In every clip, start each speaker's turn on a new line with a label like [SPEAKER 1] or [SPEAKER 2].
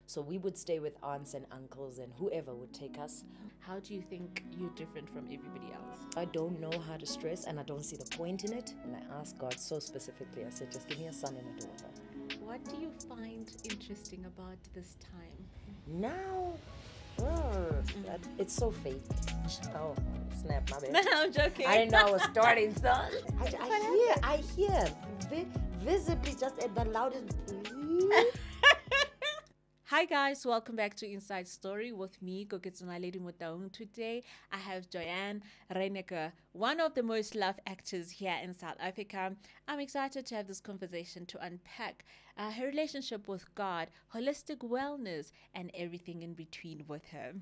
[SPEAKER 1] So we would stay with aunts and uncles and whoever would take us.
[SPEAKER 2] How do you think you're different from everybody else?
[SPEAKER 1] I don't know how to stress and I don't see the point in it. And I asked God so specifically, I said, just give me a son and a daughter.
[SPEAKER 2] What do you find interesting about this time?
[SPEAKER 1] Now, it's so fake. Oh, snap, my bad.
[SPEAKER 2] No, I'm joking.
[SPEAKER 1] I didn't know I was starting, son. I hear visibly just at the loudest.
[SPEAKER 2] Hi guys, welcome back to Inside Story with me, Koketsuna Lady Motaung. Today I have Joanne Reyneke, one of the most loved actors here in South Africa. I'm excited to have this conversation to unpack her relationship with God, holistic wellness, and everything in between with her.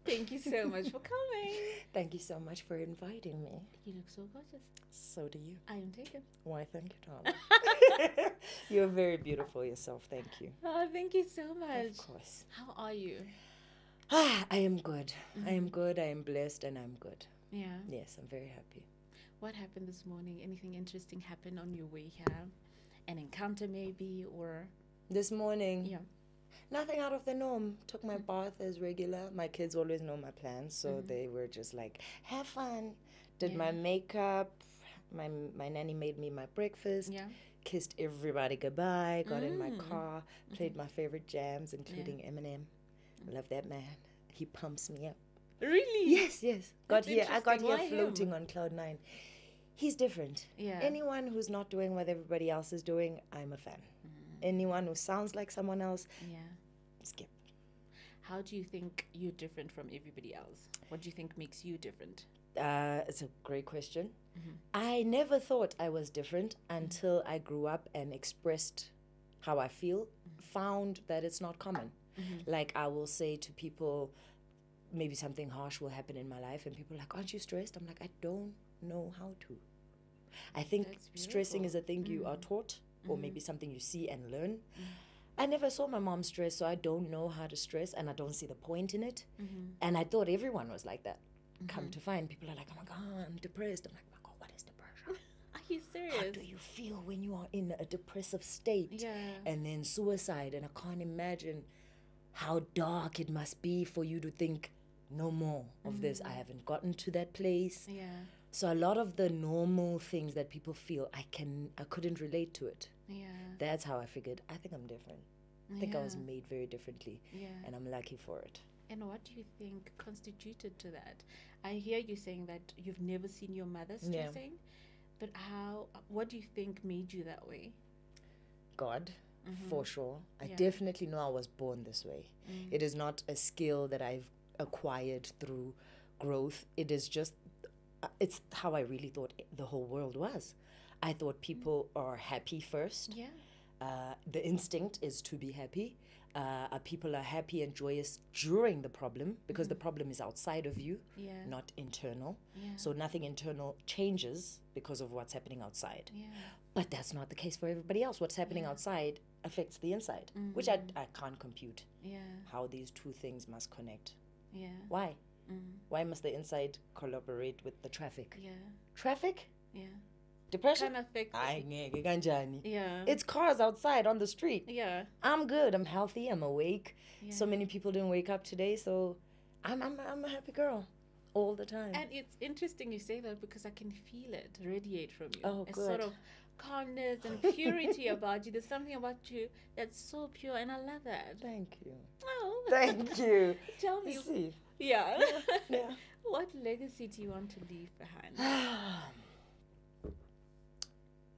[SPEAKER 2] Thank you so much for coming.
[SPEAKER 1] Thank you so much for inviting me.
[SPEAKER 2] You look so gorgeous.
[SPEAKER 1] So do you.
[SPEAKER 2] I am taken.
[SPEAKER 1] Why, thank you, Tom. You're very beautiful yourself. Thank you.
[SPEAKER 2] Oh, thank you so much.
[SPEAKER 1] Of course.
[SPEAKER 2] How are you?
[SPEAKER 1] I am good. I am good. I am blessed and I'm good.
[SPEAKER 2] Yeah.
[SPEAKER 1] Yes, I'm very happy.
[SPEAKER 2] What happened this morning? Anything interesting happened on your way here? An encounter maybe, or?
[SPEAKER 1] This morning?
[SPEAKER 2] Yeah.
[SPEAKER 1] Nothing out of the norm. Took my bath as regular. My kids always know my plans, so they were just like, have fun. Did my makeup. My nanny made me my breakfast.
[SPEAKER 2] Yeah.
[SPEAKER 1] Kissed everybody goodbye. Got in my car. Played my favorite jams, including Eminem. Love that man. He pumps me up.
[SPEAKER 2] Really?
[SPEAKER 1] Yes.
[SPEAKER 2] That's
[SPEAKER 1] I got
[SPEAKER 2] interesting.
[SPEAKER 1] here
[SPEAKER 2] Why
[SPEAKER 1] floating
[SPEAKER 2] him?
[SPEAKER 1] on cloud nine. He's different.
[SPEAKER 2] Yeah.
[SPEAKER 1] Anyone who's not doing what everybody else is doing, I'm a fan. Anyone who sounds like someone else,
[SPEAKER 2] Yeah.
[SPEAKER 1] skip.
[SPEAKER 2] How do you think you're different from everybody else? What do you think makes you different?
[SPEAKER 1] It's a great question. I never thought I was different until I grew up and expressed how I feel, found that it's not common. Like I will say to people, maybe something harsh will happen in my life and people are like, aren't you stressed? I'm like, I don't know how to. I think
[SPEAKER 2] That's
[SPEAKER 1] stressing
[SPEAKER 2] beautiful.
[SPEAKER 1] is a thing you are taught or maybe something you see and learn. I never saw my mom stress, so I don't know how to stress and I don't see the point in it. And I thought everyone was like that. Come to find, people are like, oh my God, I'm depressed. I'm like, oh my God, what is depression?
[SPEAKER 2] Are you serious?
[SPEAKER 1] How do you feel when you are in a depressive state?
[SPEAKER 2] Yeah.
[SPEAKER 1] And then suicide, and I can't imagine how dark it must be for you to think, no more of this. I haven't gotten to that place.
[SPEAKER 2] Yeah.
[SPEAKER 1] So a lot of the normal things that people feel, I couldn't relate to it.
[SPEAKER 2] Yeah.
[SPEAKER 1] That's how I figured, I think I'm different. I think I was
[SPEAKER 2] Yeah.
[SPEAKER 1] made very differently,
[SPEAKER 2] Yeah.
[SPEAKER 1] and I'm lucky for it.
[SPEAKER 2] And what do you think constituted to that? I hear you saying that you've never seen your mother
[SPEAKER 1] Yeah.
[SPEAKER 2] stressing, but what do you think made you that way?
[SPEAKER 1] God, for sure. I
[SPEAKER 2] Yeah.
[SPEAKER 1] definitely know I was born this way. It is not a skill that I've acquired through growth. It is just, it's how I really thought the whole world was. I thought people are happy first.
[SPEAKER 2] Yeah.
[SPEAKER 1] The instinct is to be happy. People are happy and joyous during the problem because the problem is outside of you,
[SPEAKER 2] Yeah.
[SPEAKER 1] not internal.
[SPEAKER 2] Yeah.
[SPEAKER 1] So nothing internal changes because of what's happening outside.
[SPEAKER 2] Yeah.
[SPEAKER 1] But that's not the case for everybody else. What's happening outside affects the inside, which I can't compute
[SPEAKER 2] Yeah.
[SPEAKER 1] how these two things must connect.
[SPEAKER 2] Yeah.
[SPEAKER 1] Why? Why must the inside collaborate with the traffic?
[SPEAKER 2] Yeah.
[SPEAKER 1] Traffic?
[SPEAKER 2] Yeah.
[SPEAKER 1] Depression?
[SPEAKER 2] Kind of thick.
[SPEAKER 1] Ay, ngeke kanjani.
[SPEAKER 2] Yeah.
[SPEAKER 1] It's cars outside on the street.
[SPEAKER 2] Yeah.
[SPEAKER 1] I'm good. I'm healthy. I'm awake.
[SPEAKER 2] Yeah.
[SPEAKER 1] So many people didn't wake up today, so I'm a happy girl all the time.
[SPEAKER 2] And it's interesting you say that because I can feel it radiate from you.
[SPEAKER 1] Oh,
[SPEAKER 2] a
[SPEAKER 1] good.
[SPEAKER 2] sort of calmness and purity about you. There's something about you that's so pure, and I love that.
[SPEAKER 1] Thank you.
[SPEAKER 2] Oh,
[SPEAKER 1] Thank you.
[SPEAKER 2] tell me.
[SPEAKER 1] You see?
[SPEAKER 2] Yeah.
[SPEAKER 1] Yeah.
[SPEAKER 2] What legacy do you want to leave behind?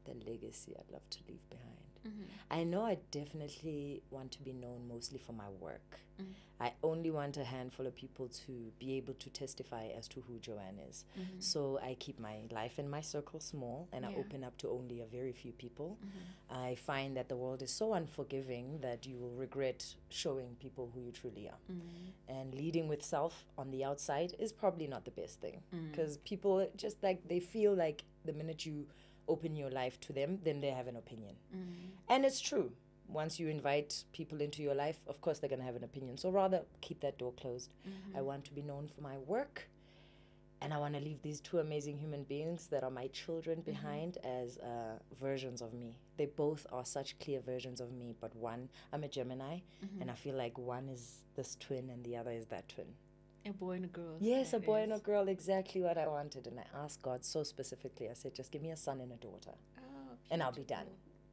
[SPEAKER 1] The legacy I'd love to leave behind. I know I definitely want to be known mostly for my work. I only want a handful of people to be able to testify as to who Joanne is. So I keep my life and my circle small, and I
[SPEAKER 2] Yeah.
[SPEAKER 1] open up to only a very few people. I find that the world is so unforgiving that you will regret showing people who you truly are. And leading with self on the outside is probably not the best thing, because people just like, they feel like the minute you open your life to them, then they have an opinion. And it's true. Once you invite people into your life, of course they're going to have an opinion. So rather keep that door closed. I want to be known for my work And I want to leave these two amazing human beings that are my children behind as versions of me. They both are such clear versions of me, but one, I'm a Gemini, and I feel like one is this twin and the other is that twin.
[SPEAKER 2] A boy and a girl.
[SPEAKER 1] Yes, a boy and a girl, exactly what I wanted. And I asked God so specifically, I said, just give me a son and a daughter, and I'll be done.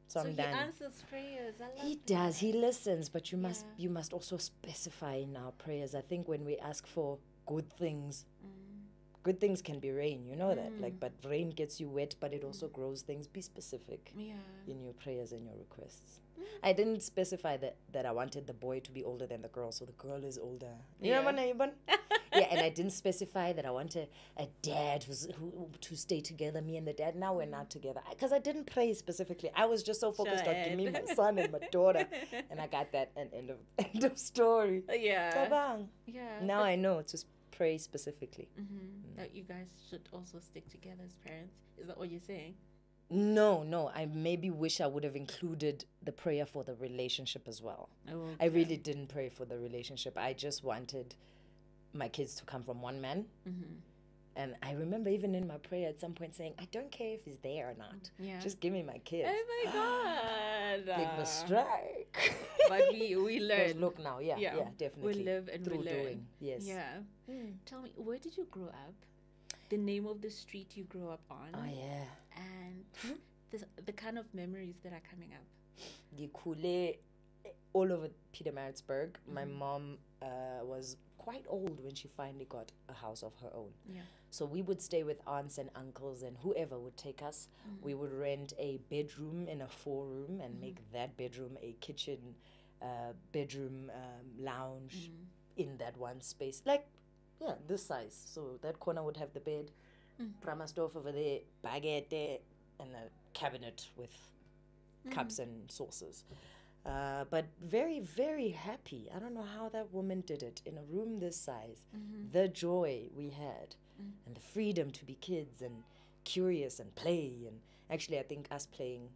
[SPEAKER 1] So I'm done.
[SPEAKER 2] He answers prayers. I love
[SPEAKER 1] He does. He listens, but you must also specify in our prayers. I think when we ask for good things, good things can be rain, you know that. Like, but rain gets you wet, but it also grows things. Be specific in your prayers and your requests. I didn't specify that I wanted the boy to be older than the girl, so the girl is older. Yeah, and I didn't specify that I wanted a dad who to stay together, me and the dad. Now we're not together. Because I didn't pray specifically. I was just so focused on giving me my son and my daughter. And I got that and end of story.
[SPEAKER 2] Yeah.
[SPEAKER 1] Now I know to pray specifically.
[SPEAKER 2] That you guys should also stick together as parents. Is that what you're saying?
[SPEAKER 1] No. I maybe wish I would have included the prayer for the relationship as well.
[SPEAKER 2] Okay.
[SPEAKER 1] I really didn't pray for the relationship. I just wanted my kids to come from one man. And I remember even in my prayer at some point saying, I don't care if he's there or not. Just give me my kids.
[SPEAKER 2] Oh my God.
[SPEAKER 1] Big mistake.
[SPEAKER 2] But we learn.
[SPEAKER 1] Look now, definitely.
[SPEAKER 2] We live and
[SPEAKER 1] through
[SPEAKER 2] we learn.
[SPEAKER 1] doing. Yes.
[SPEAKER 2] Yeah. Tell me, where did you grow up? The name of the street you grew up on.
[SPEAKER 1] Oh, yeah.
[SPEAKER 2] And the kind of memories that are coming up.
[SPEAKER 1] Gikhule all over Pietermaritzburg. My mom was quite old when she finally got a house of her own. So we would stay with aunts and uncles and whoever would take us. We would rent a bedroom in a 4-room and make that bedroom a kitchen, bedroom, lounge in that one space. Like, this size. So that corner would have the bed, Brahma stove over there, baguette, and a cabinet with cups and saucers. But very, very happy. I don't know how that woman did it in a room this size. The joy we had and the freedom to be kids and curious and play. And actually, I think us playing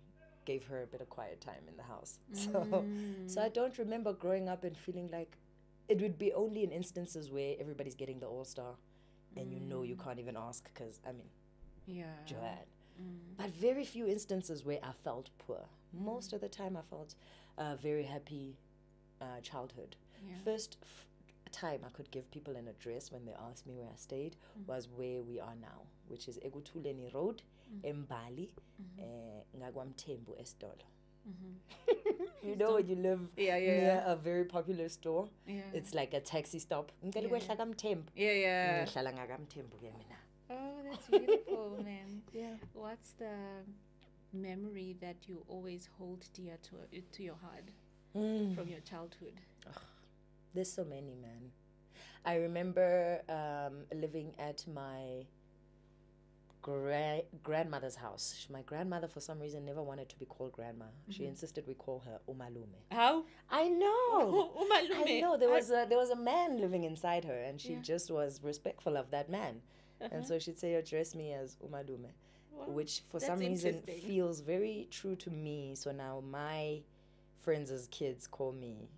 [SPEAKER 1] gave her a bit of quiet time in the house. So I don't remember growing up and feeling like it would be only in instances where everybody's getting the all-star and you can't even ask because, Joanne. But very few instances where I felt poor. Most of the time I felt a very happy childhood. First time I could give people an address when they asked me where I stayed was where we are now, which is Egutuleni Road, Mbali, Ngagwamthembu Estolo. You know when you live near a very popular store, it's like a taxi stop.
[SPEAKER 2] Oh, that's beautiful, man.
[SPEAKER 1] Yeah.
[SPEAKER 2] What's the memory that you always hold dear to your heart from your childhood?
[SPEAKER 1] There's so many, man. I remember living at my grandmother's house. My grandmother, for some reason, never wanted to be called grandma. She insisted we call her Umalume.
[SPEAKER 2] How?
[SPEAKER 1] I know.
[SPEAKER 2] Umalume.
[SPEAKER 1] I know. There was a man living inside her, and she just was respectful of that man. And so she'd say, address me as Umalume, which for some reason feels very true to me. So now my friends as kids call me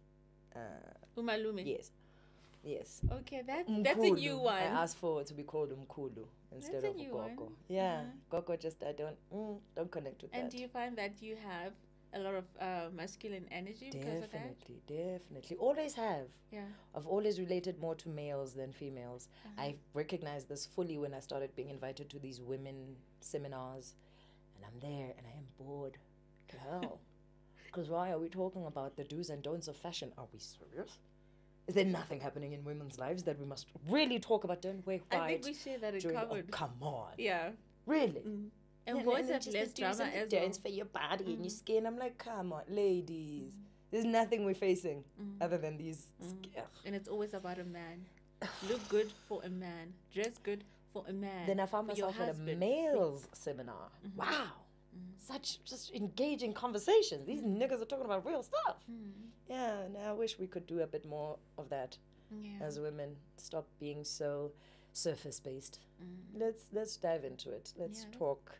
[SPEAKER 2] Umalume.
[SPEAKER 1] Yes.
[SPEAKER 2] Okay, that's a new one.
[SPEAKER 1] I asked for to be called Umkulu instead of Gogo. Yeah, Gogo just I don't connect with that.
[SPEAKER 2] And do you find that you have a lot of masculine energy because of that?
[SPEAKER 1] Definitely. Always have.
[SPEAKER 2] Yeah.
[SPEAKER 1] I've always related more to males than females. I recognized this fully when I started being invited to these women seminars, and I'm there and I am bored to hell. Because why are we talking about the do's and don'ts of fashion? Are we serious? Is there nothing happening in women's lives that we must really talk about? Don't wear white.
[SPEAKER 2] I think we share that in covered.
[SPEAKER 1] Oh, come on.
[SPEAKER 2] Yeah.
[SPEAKER 1] Really?
[SPEAKER 2] And boys have less drama as well.
[SPEAKER 1] Dance for your body and your skin. I'm like, come on, ladies. There's nothing we're facing other than these.
[SPEAKER 2] And it's always about a man. Look good for a man. Dress good for a man.
[SPEAKER 1] Then I found myself at a male's seminar. Wow. Such just engaging conversations. These niggas are talking about real stuff. Yeah, and I wish we could do a bit more of that as women. Stop being so surface based. Let's dive into it. Let's talk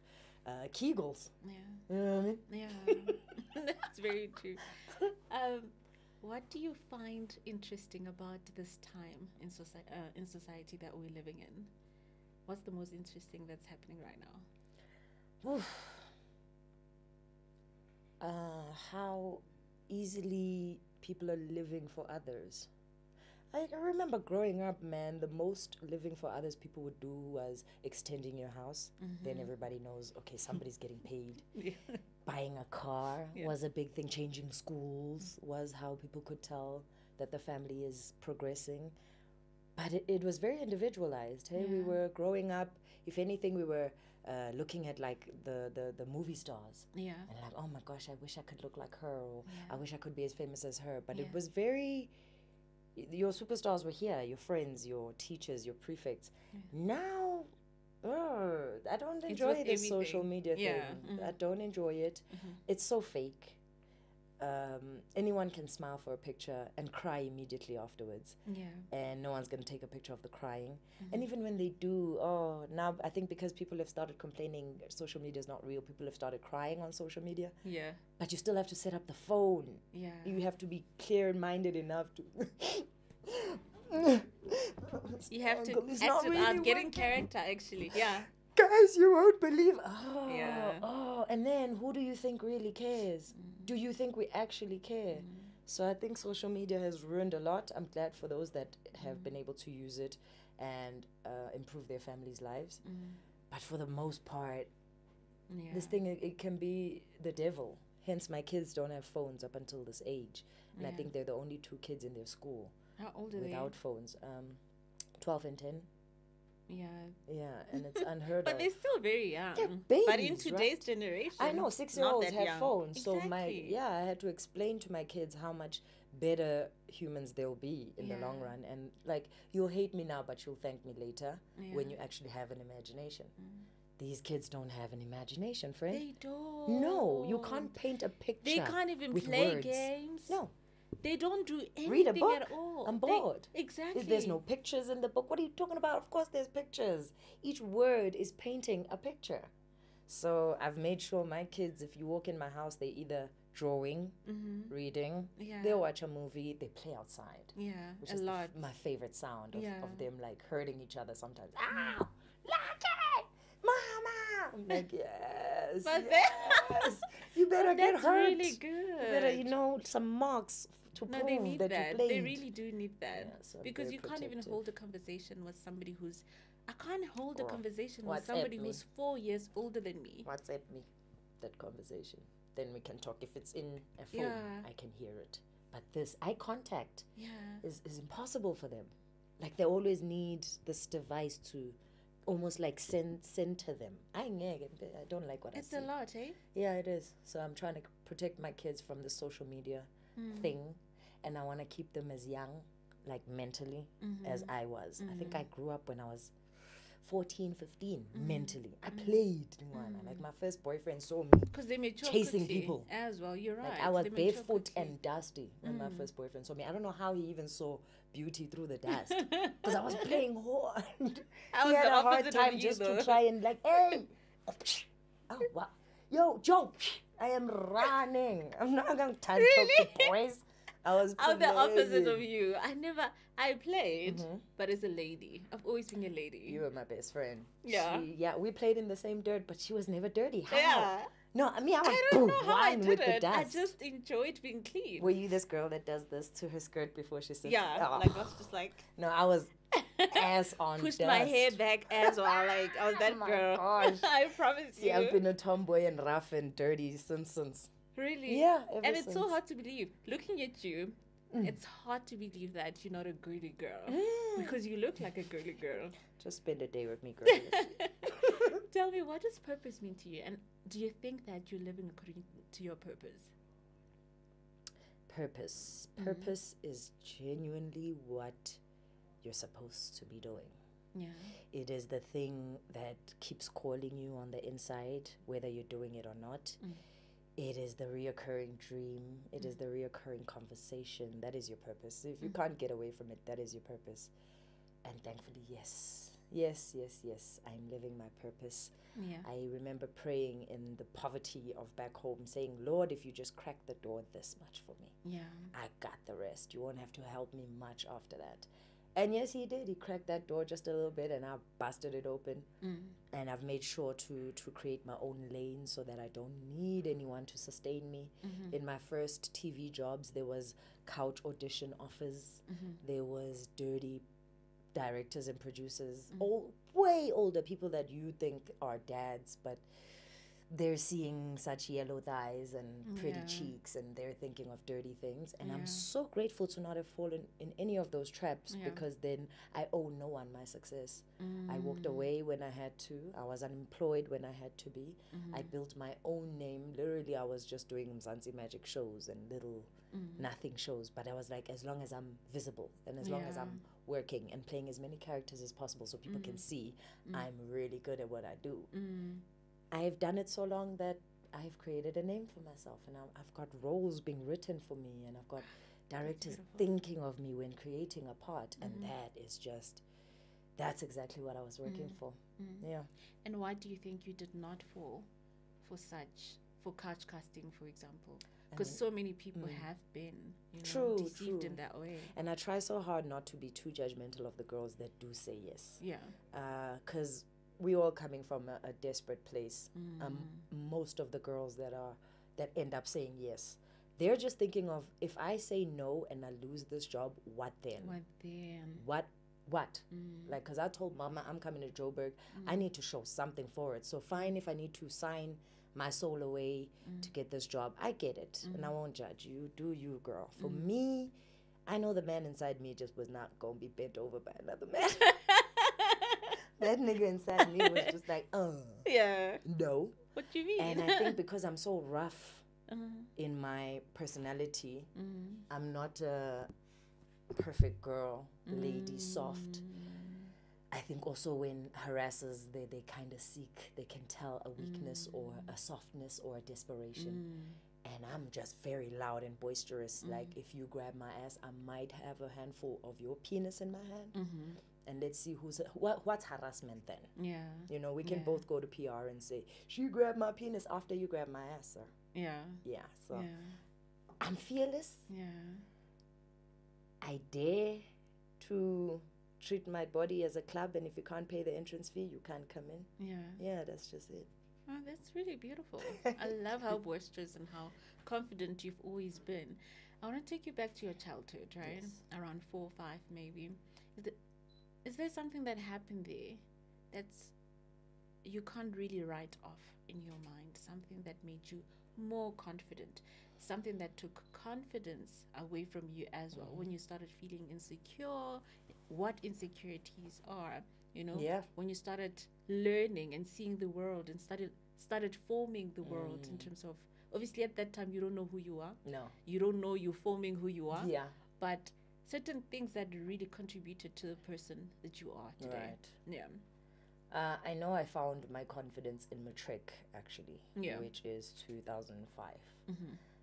[SPEAKER 1] Kegels.
[SPEAKER 2] Yeah.
[SPEAKER 1] You know what I mean?
[SPEAKER 2] Yeah. That's very true. What do you find interesting about this time in society that we're living in? What's the most interesting that's happening right now?
[SPEAKER 1] Oof. How easily people are living for others. I remember growing up, man, the most living for others people would do was extending your house. Then everybody knows, okay, somebody's getting paid.
[SPEAKER 2] Yeah.
[SPEAKER 1] Buying a car
[SPEAKER 2] Yeah.
[SPEAKER 1] was a big thing. Changing schools was how people could tell that the family is progressing. But it was very individualized. Hey, we
[SPEAKER 2] Yeah.
[SPEAKER 1] were growing up, if anything, we were looking at like the movie stars.
[SPEAKER 2] Yeah.
[SPEAKER 1] And like, oh my gosh, I wish I could look like her, or
[SPEAKER 2] Yeah.
[SPEAKER 1] I wish I could be as famous as her. But
[SPEAKER 2] Yeah.
[SPEAKER 1] it was very, your superstars were here, your friends, your teachers, your prefects. Now, I don't enjoy
[SPEAKER 2] with
[SPEAKER 1] this social
[SPEAKER 2] everything.
[SPEAKER 1] media
[SPEAKER 2] Yeah.
[SPEAKER 1] thing. I don't enjoy it. It's so fake. Anyone can smile for a picture and cry immediately afterwards,
[SPEAKER 2] Yeah.
[SPEAKER 1] and no one's going to take a picture of the crying. And even when they do, oh, now I think because people have started complaining social media is not real, people have started crying on social media.
[SPEAKER 2] Yeah.
[SPEAKER 1] But you still have to set up the phone.
[SPEAKER 2] Yeah.
[SPEAKER 1] You have to be clear-minded enough to
[SPEAKER 2] You have to
[SPEAKER 1] Uncle, it's
[SPEAKER 2] act
[SPEAKER 1] not
[SPEAKER 2] it
[SPEAKER 1] really
[SPEAKER 2] out, get in
[SPEAKER 1] working.
[SPEAKER 2] character, actually. Yeah.
[SPEAKER 1] Guys, you won't believe. Oh,
[SPEAKER 2] Yeah.
[SPEAKER 1] oh, and then who do you think really cares? Do you think we actually care? So I think social media has ruined a lot. I'm glad for those that have been able to use it and improve their families' lives. But for the most part,
[SPEAKER 2] Yeah.
[SPEAKER 1] this thing, it can be the devil. Hence, my kids don't have phones up until this age. And I
[SPEAKER 2] Yeah.
[SPEAKER 1] think they're the only 2 kids in their school
[SPEAKER 2] How old are
[SPEAKER 1] without phones. 12 and 10.
[SPEAKER 2] they? Yeah.
[SPEAKER 1] Yeah, and it's unheard
[SPEAKER 2] But
[SPEAKER 1] of.
[SPEAKER 2] they're still very young.
[SPEAKER 1] They're
[SPEAKER 2] But in
[SPEAKER 1] babies,
[SPEAKER 2] today's
[SPEAKER 1] right?
[SPEAKER 2] generation,
[SPEAKER 1] I know
[SPEAKER 2] not
[SPEAKER 1] 6-year-olds
[SPEAKER 2] that
[SPEAKER 1] have
[SPEAKER 2] young.
[SPEAKER 1] phones, so
[SPEAKER 2] Exactly.
[SPEAKER 1] I had to explain to my kids how much better humans they'll be in the long
[SPEAKER 2] Yeah.
[SPEAKER 1] run, and like, you'll hate me now, but you'll thank me later when
[SPEAKER 2] Yeah.
[SPEAKER 1] you actually have an imagination. These kids don't have an imagination, friend.
[SPEAKER 2] They don't.
[SPEAKER 1] No, you can't paint a picture.
[SPEAKER 2] They can't even
[SPEAKER 1] with
[SPEAKER 2] play
[SPEAKER 1] words.
[SPEAKER 2] games.
[SPEAKER 1] No,
[SPEAKER 2] They don't do anything
[SPEAKER 1] read a book.
[SPEAKER 2] at all.
[SPEAKER 1] I'm
[SPEAKER 2] They-
[SPEAKER 1] bored.
[SPEAKER 2] exactly.
[SPEAKER 1] There's no pictures in the book. What are you talking about? Of course, there's pictures. Each word is painting a picture. So I've made sure my kids, if you walk in my house, they either drawing, reading,
[SPEAKER 2] Yeah.
[SPEAKER 1] they'll watch a movie, they play outside.
[SPEAKER 2] Yeah.
[SPEAKER 1] Which
[SPEAKER 2] A
[SPEAKER 1] is
[SPEAKER 2] lot.
[SPEAKER 1] my favorite sound of,
[SPEAKER 2] Yeah.
[SPEAKER 1] of them like hurting each other sometimes. Ow! Lucky! Mama! I'm like, yes.
[SPEAKER 2] But
[SPEAKER 1] yes. You better get
[SPEAKER 2] That's
[SPEAKER 1] hurt.
[SPEAKER 2] really good.
[SPEAKER 1] You better, some marks to
[SPEAKER 2] No,
[SPEAKER 1] prove
[SPEAKER 2] they need
[SPEAKER 1] that
[SPEAKER 2] that.
[SPEAKER 1] you played.
[SPEAKER 2] They really do need that.
[SPEAKER 1] Yeah, so I'm
[SPEAKER 2] because
[SPEAKER 1] very
[SPEAKER 2] you can't even
[SPEAKER 1] protective.
[SPEAKER 2] hold a conversation with somebody who's. I can't hold a
[SPEAKER 1] Girl,
[SPEAKER 2] conversation with
[SPEAKER 1] WhatsApp
[SPEAKER 2] somebody
[SPEAKER 1] me.
[SPEAKER 2] who's 4 years older than me.
[SPEAKER 1] WhatsApp me that conversation. Then we can talk. If it's in a phone,
[SPEAKER 2] Yeah.
[SPEAKER 1] I can hear it. But this eye contact
[SPEAKER 2] Yeah.
[SPEAKER 1] is impossible for them. Like, they always need this device to almost like center them. I don't like what
[SPEAKER 2] It's
[SPEAKER 1] I
[SPEAKER 2] a
[SPEAKER 1] see.
[SPEAKER 2] lot, eh?
[SPEAKER 1] Yeah, it is. So I'm trying to protect my kids from the social media thing, and I want to keep them as young, like mentally, as I was. I think I grew up when I was 14, 15, mentally. I played. Like, my first boyfriend saw me
[SPEAKER 2] Because they mature
[SPEAKER 1] chasing
[SPEAKER 2] quickly
[SPEAKER 1] people.
[SPEAKER 2] as well. You're right.
[SPEAKER 1] like, I was
[SPEAKER 2] They mature
[SPEAKER 1] barefoot
[SPEAKER 2] quickly.
[SPEAKER 1] and dusty when my first boyfriend saw me. I don't know how he even saw beauty through the dust, because I was playing hard.
[SPEAKER 2] I was
[SPEAKER 1] He had
[SPEAKER 2] the
[SPEAKER 1] a hard
[SPEAKER 2] opposite of
[SPEAKER 1] time
[SPEAKER 2] you,
[SPEAKER 1] just
[SPEAKER 2] though.
[SPEAKER 1] to try and like, hey, oh wow, yo, Joe, I am running. I'm not gonna talk to boys. I was
[SPEAKER 2] I'm the opposite of
[SPEAKER 1] playing.
[SPEAKER 2] you. I played, but as a lady. I've always been a lady.
[SPEAKER 1] You were my best friend.
[SPEAKER 2] Yeah.
[SPEAKER 1] We played in the same dirt, but she was never dirty. How?
[SPEAKER 2] Yeah.
[SPEAKER 1] No, I mean, I was
[SPEAKER 2] I don't know how I
[SPEAKER 1] one
[SPEAKER 2] did
[SPEAKER 1] with the
[SPEAKER 2] it. I
[SPEAKER 1] dust.
[SPEAKER 2] just enjoyed being clean.
[SPEAKER 1] Were you this girl that does this to her skirt before she sits?
[SPEAKER 2] Yeah,
[SPEAKER 1] Oh.
[SPEAKER 2] like I was just like
[SPEAKER 1] No, I was ass on
[SPEAKER 2] pushed
[SPEAKER 1] dust.
[SPEAKER 2] my hair back as well. Like I was that
[SPEAKER 1] Oh my
[SPEAKER 2] girl.
[SPEAKER 1] gosh.
[SPEAKER 2] I promise
[SPEAKER 1] See,
[SPEAKER 2] you.
[SPEAKER 1] I've been a tomboy and rough and dirty since.
[SPEAKER 2] Really?
[SPEAKER 1] Yeah, ever
[SPEAKER 2] And it's so
[SPEAKER 1] since.
[SPEAKER 2] hard to believe. Looking at you, it's hard to believe that you're not a girly girl. Because you look like a girly girl.
[SPEAKER 1] Just spend a day with me, girl.
[SPEAKER 2] Tell me, what does purpose mean to you? And do you think that you're living according to your purpose?
[SPEAKER 1] Purpose. Purpose is genuinely what you're supposed to be doing.
[SPEAKER 2] Yeah.
[SPEAKER 1] It is the thing that keeps calling you on the inside, whether you're doing it or not. It is the reoccurring dream. It is the reoccurring conversation. That is your purpose. If you can't get away from it, that is your purpose. And thankfully, yes. I'm living my purpose.
[SPEAKER 2] Yeah.
[SPEAKER 1] I remember praying in the poverty of back home, saying, Lord, if you just crack the door this much for me,
[SPEAKER 2] Yeah.
[SPEAKER 1] I got the rest. You won't have to help me much after that. And yes, he did. He cracked that door just a little bit, and I busted it open. And I've made sure to create my own lane so that I don't need anyone to sustain me. In my first TV jobs, there was couch audition offers. There was dirty directors and producers, way older people that you think are dads, but they're seeing such yellow thighs and pretty cheeks, and they're thinking of dirty things. And I'm so grateful to not have fallen in any of those traps, because then I owe no one my success. I walked away when I had to. I was unemployed when I had to be. I built my own name. Literally, I was just doing Mzansi Magic shows and little nothing shows. But I was like, as long as I'm visible and as long as I'm working and playing as many characters as possible so people can see I'm really good at what I do. I've done it so long that I've created a name for myself, and I've got roles being written for me, and I've got directors thinking of me when creating a part, and that's exactly what I was working for. Yeah.
[SPEAKER 2] And why do you think you did not fall for couch casting, for example? Because so many people have been, deceived in that way.
[SPEAKER 1] And I try so hard not to be too judgmental of the girls that do say yes.
[SPEAKER 2] Yeah.
[SPEAKER 1] Because we're all coming from a desperate place. Most of the girls that end up saying yes, they're just thinking of, if I say no and I lose this job, what then? What? Like, because I told Mama I'm coming to Joburg, I need to show something for it. So fine, if I need to sign my soul away to get this job, I get it, and I won't judge you. Do you, girl? For me, I know the man inside me just was not gonna be bent over by another man. That nigga inside me was just like, no.
[SPEAKER 2] What do you mean?
[SPEAKER 1] And I think because I'm so rough in my personality, I'm not a perfect girl, lady, soft. I think also when harassers, they kind of they can tell a weakness or a softness or a desperation. And I'm just very loud and boisterous. Like, if you grab my ass, I might have a handful of your penis in my hand. And let's see what's harassment then.
[SPEAKER 2] Yeah.
[SPEAKER 1] You know, we can both go to PR and say, she grabbed my penis after you grabbed my ass, sir.
[SPEAKER 2] Yeah.
[SPEAKER 1] Yeah, so I'm fearless.
[SPEAKER 2] Yeah.
[SPEAKER 1] I dare to treat my body as a club, and if you can't pay the entrance fee, you can't come in.
[SPEAKER 2] Yeah.
[SPEAKER 1] Yeah, that's just it.
[SPEAKER 2] Oh, that's really beautiful. I love how boisterous and how confident you've always been. I want to take you back to your childhood, right? Yes. Around 4 or 5 maybe. Is there something that happened there that's you can't really write off in your mind? Something that made you more confident? Something that took confidence away from you as well, when you started feeling insecure, what insecurities are, when you started learning and seeing the world and started forming the world in terms of, obviously at that time you don't know who you are.
[SPEAKER 1] No.
[SPEAKER 2] You don't know you're forming who you are.
[SPEAKER 1] Yeah.
[SPEAKER 2] But certain things that really contributed to the person that you are today.
[SPEAKER 1] Right.
[SPEAKER 2] Yeah.
[SPEAKER 1] I know I found my confidence in matric, actually, which is 2005.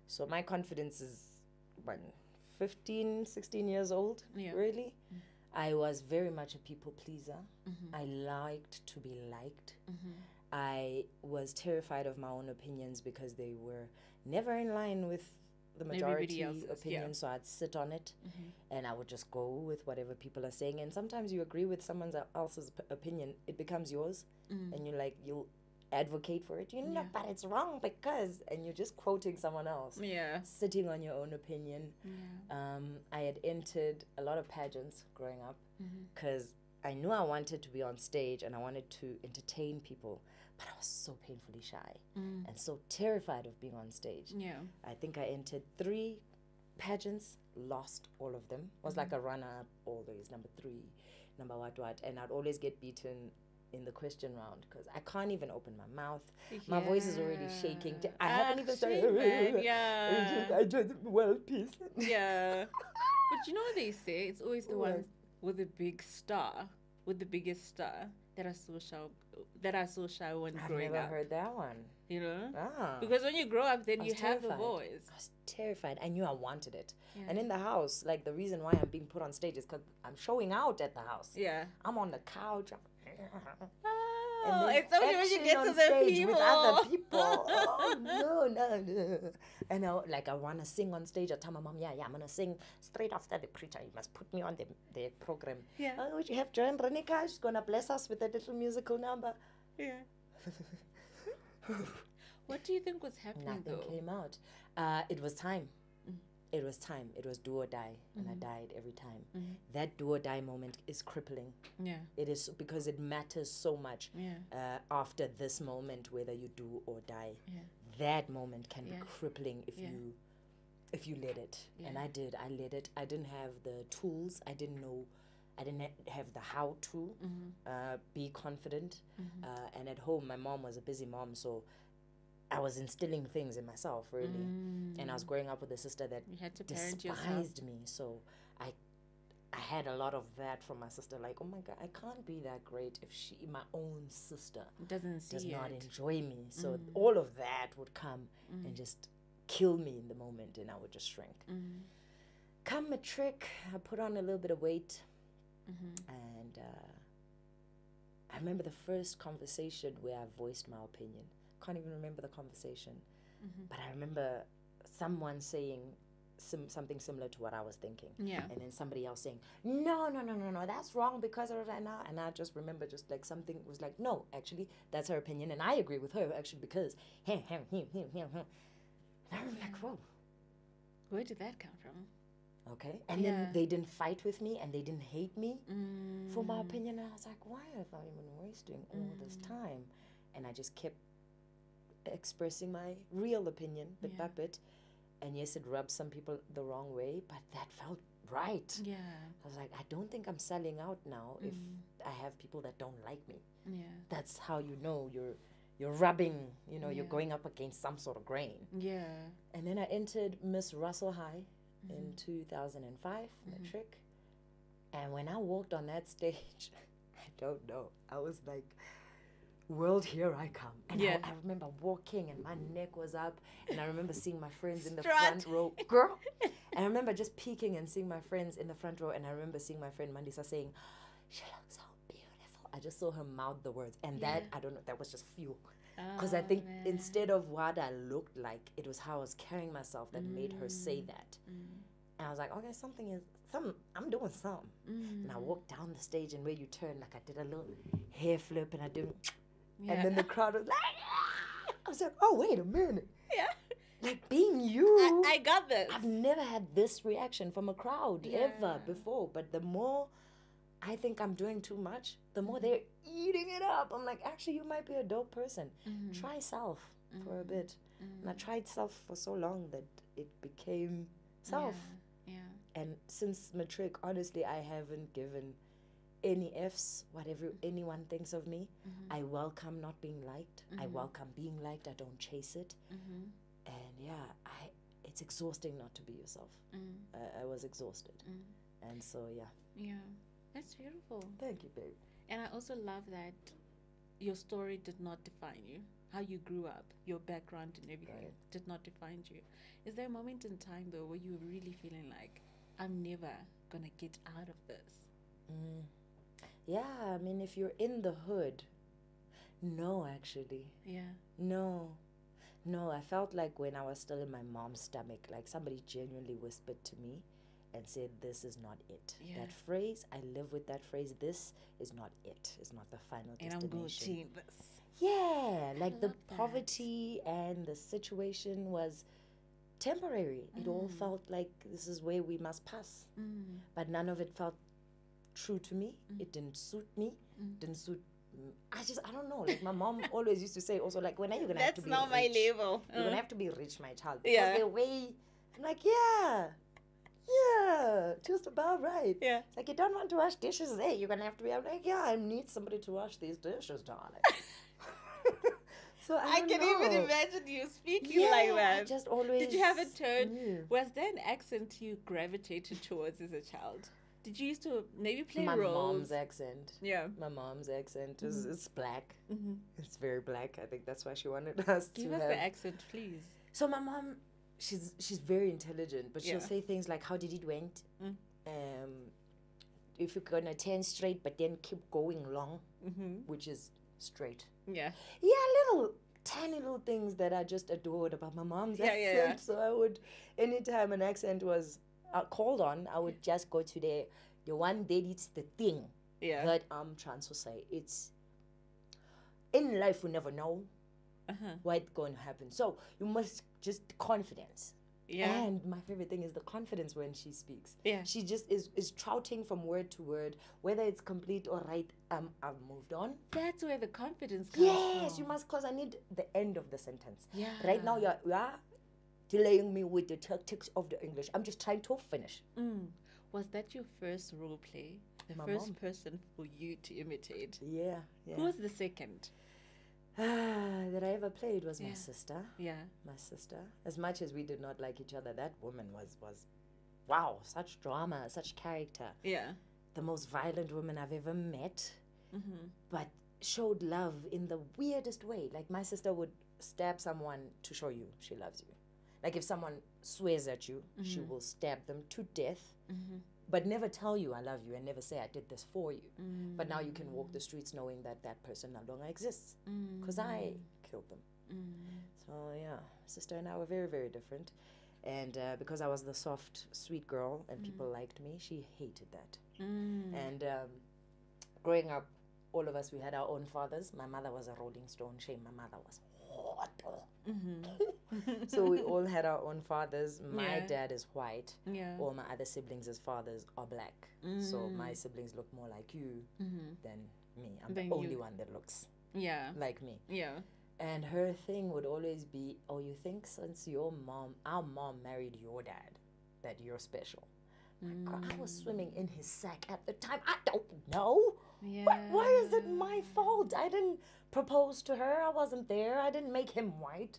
[SPEAKER 1] So my confidence is, 15, 16 years old, really. I was very much a people pleaser. I liked to be liked. I was terrified of my own opinions because they were never in line with the majority opinion, so I'd sit on it and I would just go with whatever people are saying. And sometimes you agree with someone else's opinion, it becomes yours, and you'll advocate for it. But it's wrong because, and you're just quoting someone else. Sitting on your own opinion. I had entered a lot of pageants growing up because I knew I wanted to be on stage and I wanted to entertain people, but I was so painfully shy and so terrified of being on stage. I think I entered 3 pageants, lost all of them. Was like a runner-up always, number 3, number what, and I'd always get beaten in the question round because I can't even open my mouth. My voice is already shaking. I haven't even started. I just, well, peace.
[SPEAKER 2] Yeah. But you know what they say? It's always the ones with the big star, with the biggest star, that are so shy when growing up.
[SPEAKER 1] I've never heard that one.
[SPEAKER 2] Because when you grow up, then you have the voice.
[SPEAKER 1] I was terrified. I knew I wanted it. And in the house, like, the reason why I'm being put on stage is because I'm showing out at the house. I'm on the couch.
[SPEAKER 2] Oh,
[SPEAKER 1] then
[SPEAKER 2] it's only when you
[SPEAKER 1] action
[SPEAKER 2] get
[SPEAKER 1] on
[SPEAKER 2] to the
[SPEAKER 1] stage
[SPEAKER 2] people.
[SPEAKER 1] with other people. Oh no. And I want to sing on stage. I tell my mom, yeah, I'm gonna sing straight after the preacher. You must put me on the program.
[SPEAKER 2] Yeah.
[SPEAKER 1] Oh, would you have Joanne Reyneke? She's gonna bless us with a little musical number.
[SPEAKER 2] Yeah. What do you think was happening?
[SPEAKER 1] Nothing
[SPEAKER 2] though?
[SPEAKER 1] came out. It was time. It was time. It was do or die, and I died every time. That do or die moment is crippling.
[SPEAKER 2] Yeah.
[SPEAKER 1] It is because it matters so much.
[SPEAKER 2] Yeah.
[SPEAKER 1] After this moment, whether you do or die,
[SPEAKER 2] Yeah.
[SPEAKER 1] that moment can be
[SPEAKER 2] Yeah.
[SPEAKER 1] crippling if
[SPEAKER 2] Yeah.
[SPEAKER 1] you let it. And I did. I let it. I didn't have the tools. I didn't know. I didn't have the how to be confident. And at home, my mom was a busy mom, so I was instilling things in myself, really. And I was growing up with a sister that
[SPEAKER 2] You had to parent yourself.
[SPEAKER 1] despised me. So I had a lot of that from my sister. Like, oh my God, I can't be that great if my own sister,
[SPEAKER 2] Doesn't see
[SPEAKER 1] does
[SPEAKER 2] it.
[SPEAKER 1] not enjoy me. So all of that would come and just kill me in the moment, and I would just shrink. Come matric, I put on a little bit of weight. And I remember the first conversation where I voiced my opinion. Can't even remember the conversation, but I remember someone saying something similar to what I was thinking.
[SPEAKER 2] Yeah.
[SPEAKER 1] And then somebody else saying, no, that's wrong because of that now. And I just remember just like something was like, no, actually, that's her opinion. And I agree with her actually because him. And I remember like, whoa.
[SPEAKER 2] Where did that come from?
[SPEAKER 1] Okay. And then they didn't fight with me and they didn't hate me for my opinion. And I was like, why have I been wasting all this time? And I just kept expressing my real opinion bit by bit. And yes, it rubbed some people the wrong way, but that felt right.
[SPEAKER 2] Yeah.
[SPEAKER 1] I was like, I don't think I'm selling out now if I have people that don't like me.
[SPEAKER 2] Yeah.
[SPEAKER 1] That's how you know you're rubbing, you're going up against some sort of grain.
[SPEAKER 2] Yeah.
[SPEAKER 1] And then I entered Miss Russell High in 2005, matric. And when I walked on that stage, I don't know, I was like, world, here I come. And I remember walking and my neck was up, and I remember seeing my friends in the front row. Girl! And I remember just peeking and seeing my friends in the front row, and I remember seeing my friend Mandisa saying, she looks so beautiful. I just saw her mouth the words, and that, I don't know, that was just fuel. Because I think instead of what I looked like, it was how I was carrying myself that made her say that. And I was like, okay, I'm doing something. And I walked down the stage, and where you turn, like I did a little hair flip, and I did, and then the crowd was like, ah! I was like, oh, wait a minute.
[SPEAKER 2] Yeah.
[SPEAKER 1] Like being you.
[SPEAKER 2] I got this.
[SPEAKER 1] I've never had this reaction from a crowd ever before. But the more I think I'm doing too much, the more they're eating it up. I'm like, actually, you might be a dope person. Try self for a bit. And I tried self for so long that it became self.
[SPEAKER 2] Yeah.
[SPEAKER 1] And since matric, honestly, I haven't given any F's, whatever anyone thinks of me. I welcome not being liked. I welcome being liked. I don't chase it. And it's exhausting not to be yourself. I was exhausted. And so,
[SPEAKER 2] Yeah. That's beautiful.
[SPEAKER 1] Thank you, babe.
[SPEAKER 2] And I also love that your story did not define you. How you grew up, your background and everything did not define you. Is there a moment in time, though, where you were really feeling like, I'm never going to get out of this?
[SPEAKER 1] Yeah, I mean, if you're in the hood, no, actually.
[SPEAKER 2] Yeah.
[SPEAKER 1] No, I felt like when I was still in my mom's stomach, like somebody genuinely whispered to me and said, this is not it.
[SPEAKER 2] Yeah.
[SPEAKER 1] That phrase, I live with that phrase, this is not it. It's not the final
[SPEAKER 2] And
[SPEAKER 1] destination.
[SPEAKER 2] I'm going to change this.
[SPEAKER 1] Yeah, like the
[SPEAKER 2] love that.
[SPEAKER 1] poverty and the situation was temporary. It all felt like this is where we must pass. But none of it felt true to me. It didn't suit me. Didn't suit. I don't know. Like my mom always used to say, also like, when are you gonna have to
[SPEAKER 2] That's
[SPEAKER 1] be
[SPEAKER 2] not
[SPEAKER 1] rich?
[SPEAKER 2] my level.
[SPEAKER 1] You're gonna have to be rich, my child. Because
[SPEAKER 2] Yeah.
[SPEAKER 1] the way I'm like, just about right.
[SPEAKER 2] Yeah.
[SPEAKER 1] It's like, you don't want to wash dishes, you're gonna have to be. I'm like, I need somebody to wash these dishes, darling. So I
[SPEAKER 2] can
[SPEAKER 1] don't
[SPEAKER 2] even
[SPEAKER 1] know.
[SPEAKER 2] imagine you speaking like
[SPEAKER 1] I
[SPEAKER 2] that.
[SPEAKER 1] just always.
[SPEAKER 2] Did you have a turn?
[SPEAKER 1] knew.
[SPEAKER 2] Was there an accent you gravitated towards as a child? Did you used to maybe play
[SPEAKER 1] My
[SPEAKER 2] roles?
[SPEAKER 1] mom's accent.
[SPEAKER 2] Yeah.
[SPEAKER 1] My mom's accent is it's black. It's very black. I think that's why she wanted us
[SPEAKER 2] Give
[SPEAKER 1] to
[SPEAKER 2] us
[SPEAKER 1] have.
[SPEAKER 2] the accent, please.
[SPEAKER 1] So my mom, she's very intelligent, but she'll
[SPEAKER 2] Yeah.
[SPEAKER 1] say things like, "How did it went? If you're gonna turn straight, but then keep going long," which is straight.
[SPEAKER 2] Yeah.
[SPEAKER 1] Yeah, little tiny little things that I just adored about my mom's accent. So I would, anytime an accent was called on, I would just go to the one that it's the thing that I'm trying to say. It's in life we never know what's going to happen. So you must just confidence. Yeah. And my favorite thing is the confidence when she speaks. Yeah. She just is trouting from word to word, whether it's complete or right. I've moved on.
[SPEAKER 2] That's where the confidence comes from.
[SPEAKER 1] Yes, you must, because I need the end of the sentence. Yeah. Right now, you are delaying me with the tactics of the English. I'm just trying to finish.
[SPEAKER 2] Was that your first role play? The first person for you to imitate?
[SPEAKER 1] Yeah.
[SPEAKER 2] Who was the second?
[SPEAKER 1] That I ever played was my sister.
[SPEAKER 2] Yeah.
[SPEAKER 1] My sister. As much as we did not like each other, that woman was wow, such drama, such character. Yeah. The most violent woman I've ever met. But showed love in the weirdest way. Like, my sister would stab someone to show you she loves you. Like, if someone swears at you, she will stab them to death. But never tell you I love you and never say I did this for you. But now you can walk the streets knowing that that person no longer exists because I killed them. So yeah, sister and I were very, very different. And because I was the soft, sweet girl and people liked me, she hated that. And growing up, all of us, we had our own fathers. My mother was a Rolling Stone. Shame, my mother was hot. So we all had our own fathers. My dad is white. All my other siblings' fathers are black. So my siblings look more like you than me. I'm the only one that looks like me. Yeah. And her thing would always be, oh, you think since our mom married your dad, that you're special? My God, I was swimming in his sack at the time. I don't know. Yeah. Why is it my fault? I didn't propose to her. I wasn't there. I didn't make him white.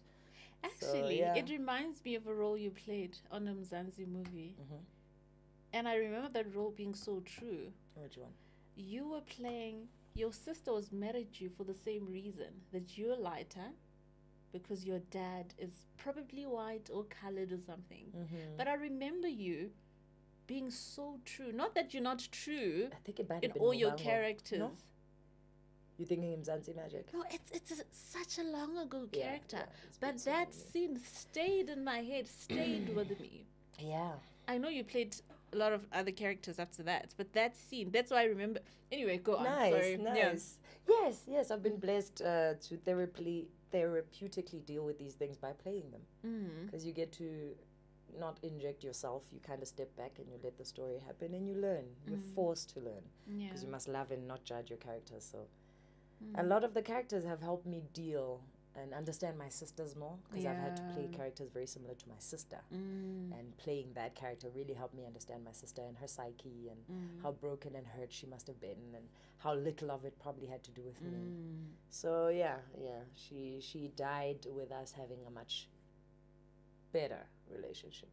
[SPEAKER 2] Actually, it reminds me of a role you played on a Mzansi movie. And I remember that role being so true.
[SPEAKER 1] Which one?
[SPEAKER 2] You were playing, your sister was married to you for the same reason, that you're lighter because your dad is probably white or colored or something. But I remember you being so true. Not that you're not true in all your characters. No?
[SPEAKER 1] You're thinking Mzansi Magic?
[SPEAKER 2] No, it's such a long ago character. But that scene stayed in my head, stayed with me. Yeah. I know you played a lot of other characters after that, but that scene, that's why I remember. Anyway, go on. Sorry.
[SPEAKER 1] Nice. Yeah. Yes, I've been blessed to therapeutically deal with these things by playing them. Because you get to not inject yourself. You kind of step back and you let the story happen and you learn. You're forced to learn because you must love and not judge your characters. So a lot of the characters have helped me deal and understand my sisters more because I've had to play characters very similar to my sister. And playing that character really helped me understand my sister and her psyche and how broken and hurt she must have been and how little of it probably had to do with me. So she died with us having a much better relationship.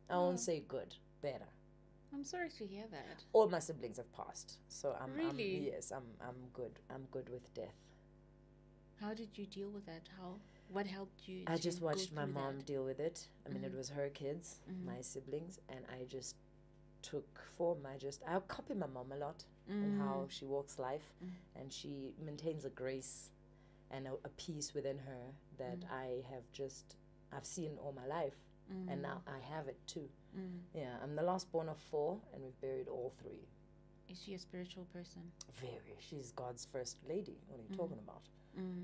[SPEAKER 1] I won't say good, better.
[SPEAKER 2] I'm sorry to hear that.
[SPEAKER 1] All my siblings have passed, so I'm
[SPEAKER 2] really?
[SPEAKER 1] I'm good. I'm good with death.
[SPEAKER 2] How did you deal with that? What helped you?
[SPEAKER 1] I just watched my mom deal with it. I mean, it was her kids, my siblings, and I just took form. I copy my mom a lot in how she walks life, and she maintains a grace and a peace within her that I've seen all my life. And now I have it too. Yeah, I'm the last born of 4, and we've buried all 3.
[SPEAKER 2] Is she a spiritual person?
[SPEAKER 1] Very. She's God's first lady. What are you talking about?